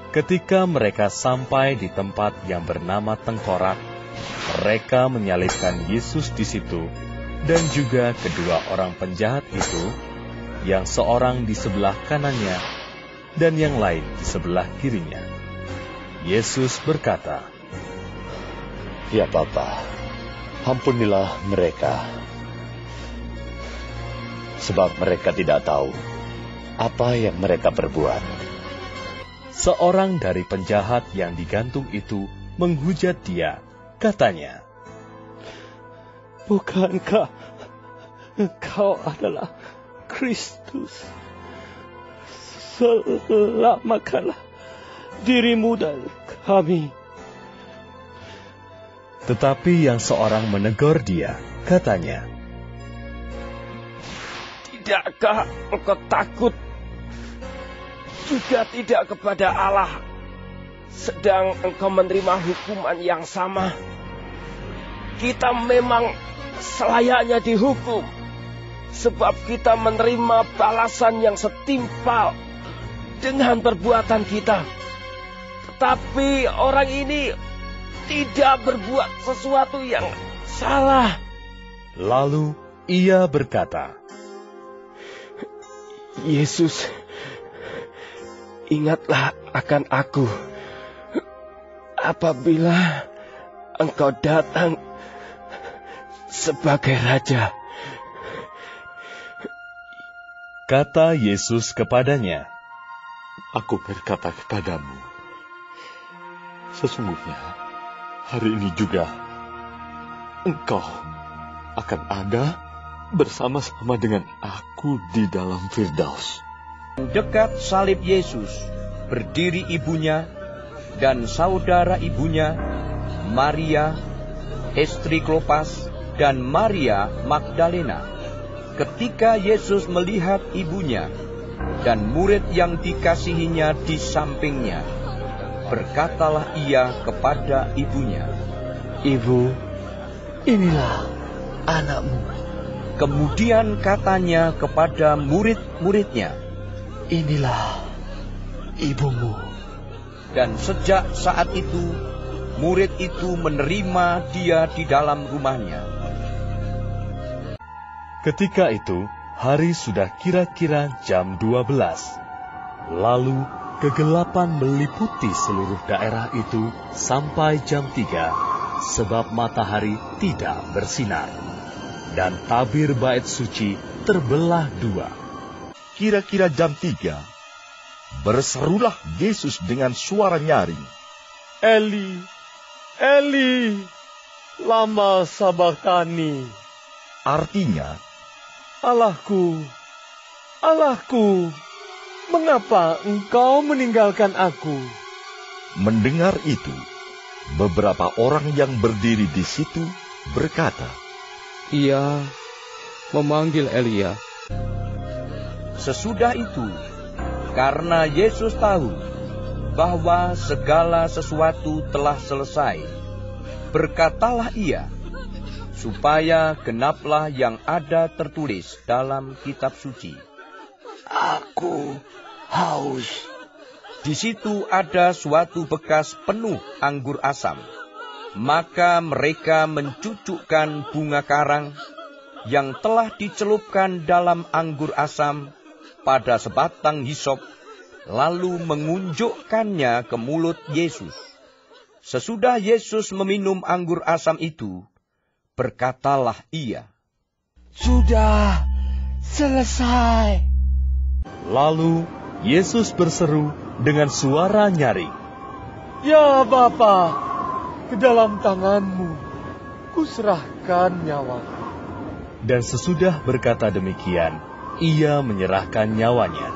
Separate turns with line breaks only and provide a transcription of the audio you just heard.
Ketika mereka sampai di tempat yang bernama Tengkorak, mereka menyalibkan Yesus di situ, dan juga kedua orang penjahat itu, yang seorang di sebelah kanannya, dan yang lain di sebelah kirinya. Yesus berkata,
"Ya Bapa, ampunilah mereka, sebab mereka tidak tahu apa yang mereka perbuat."
Seorang dari penjahat yang digantung itu menghujat dia, katanya,
"Bukankah Engkau adalah Kristus? Selamatkanlah dirimu dan kami."
Tetapi yang seorang menegur dia, katanya,
"Tidakkah engkau takut juga tidak kepada Allah, sedang engkau menerima hukuman yang sama? Kita memang selayaknya dihukum, sebab kita menerima balasan yang setimpal dengan perbuatan kita. Tetapi orang ini tidak berbuat sesuatu yang salah."
Lalu ia berkata,
"Yesus, ingatlah akan aku apabila engkau datang sebagai Raja."
Kata Yesus kepadanya,
"Aku berkata kepadamu, sesungguhnya hari ini juga engkau akan ada bersama-sama dengan aku di dalam Firdaus."
Dekat salib Yesus berdiri ibunya dan saudara ibunya, Maria, istri Klopas, dan Maria Magdalena. Ketika Yesus melihat ibunya dan murid yang dikasihinya di sampingnya, berkatalah ia kepada ibunya,
"Ibu, inilah anakmu."
Kemudian katanya kepada murid-muridnya,
"Inilah ibumu."
Dan sejak saat itu, murid itu menerima dia di dalam rumahnya.
Ketika itu, hari sudah kira-kira jam 12. Lalu, kegelapan meliputi seluruh daerah itu sampai jam 3, sebab matahari tidak bersinar. Dan tabir bait suci terbelah dua.
Kira-kira jam 3, berserulah Yesus dengan suara nyaring,
"Eli, Eli, lama sabachthani?"
Artinya,
"Allahku, Allahku, mengapa engkau meninggalkan aku?"
mendengar itu, beberapa orang yang berdiri di situ berkata,
"Ia memanggil Elia."
Sesudah itu, karena Yesus tahu bahwa segala sesuatu telah selesai, berkatalah ia, supaya genaplah yang ada tertulis dalam kitab suci,
"Aku haus."
Di situ ada suatu bekas penuh anggur asam. Maka mereka mencucukkan bunga karang yang telah dicelupkan dalam anggur asam pada sebatang hisop, lalu mengunjukkannya ke mulut Yesus. Sesudah Yesus meminum anggur asam itu, berkatalah ia,
"Sudah selesai."
Lalu Yesus berseru dengan suara nyaring,
"Ya Bapa, ke dalam tanganmu kuserahkan nyawaku."
Dan sesudah berkata demikian, ia menyerahkan nyawanya.